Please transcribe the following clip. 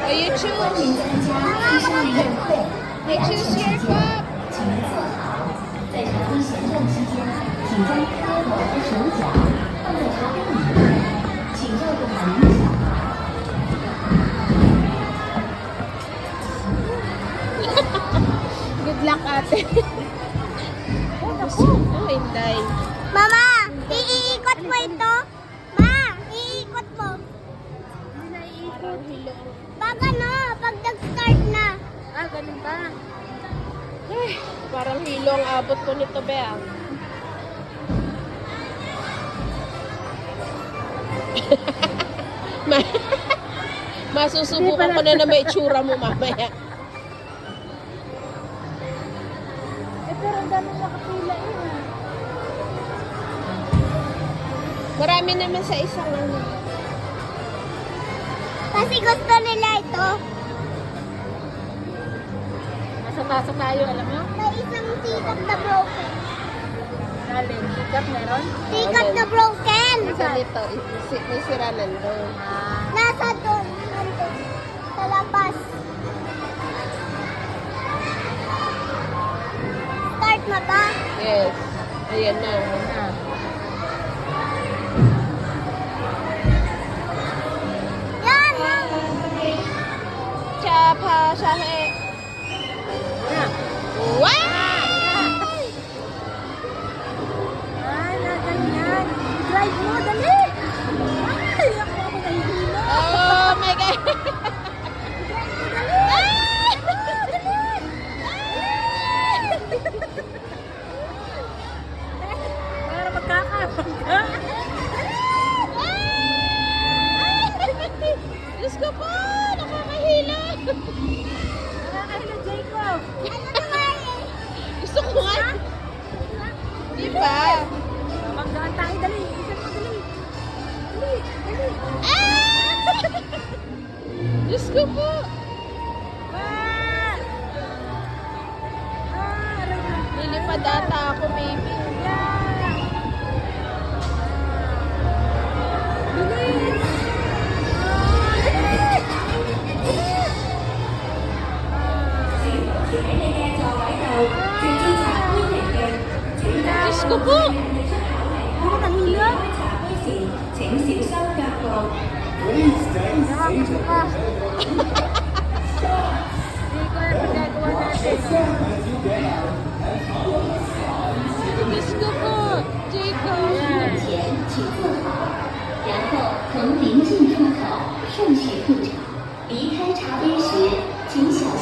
Oh, you choose. You choose your cup. 请您坐好。在茶杯旋转期间，请将开口和手脚放在茶杯里面，请照顾好您的小孩。Good luck, ate. Oh, Inday. Mama, iikot mo ito? Ma, iikot mo. Parang hilo. Pag ano, pag nag-start na. Ah, ganun ba? Ay, parang hilo ang abot ko nito, Bea. Masusubukan ko na may itsura mo mamaya. Pero ang dami nakapila eh. Marami naman sa isang ano. Kasi gusto nila ito. Nasa taso tayo, alam mo? May isang tikat na broken. Alin, sikat meron? Tikat na broken. Isa nito, may sira nandun. Nasa doon. Nandun. Sa labas. Start na ba? Yes. Ayan na. Yan! Chapa, shahe. Wow! Ay, na ganyan. Drive mo, dali! Ay, ako nahihilo. Oh my God! Para magkakaroon ka. Diyos ko po! Nakakahila! Nakakahilo, Jacob. Ano naman eh? Gusto ko nga. Di ba? Magdaan tayo, dali. Isa mo, dali. Dali, dali. Diyos ko po! Ah! Ah, aray na. Nilipad ata ako, maybe. Yeah. Bilis! Diyos ko po! Ano nahilo? Nakakasok ka. Hindi ko na pinagawa natin. Diyos ko po! Jacob! 前请坐好，然后从临近出口顺序入场。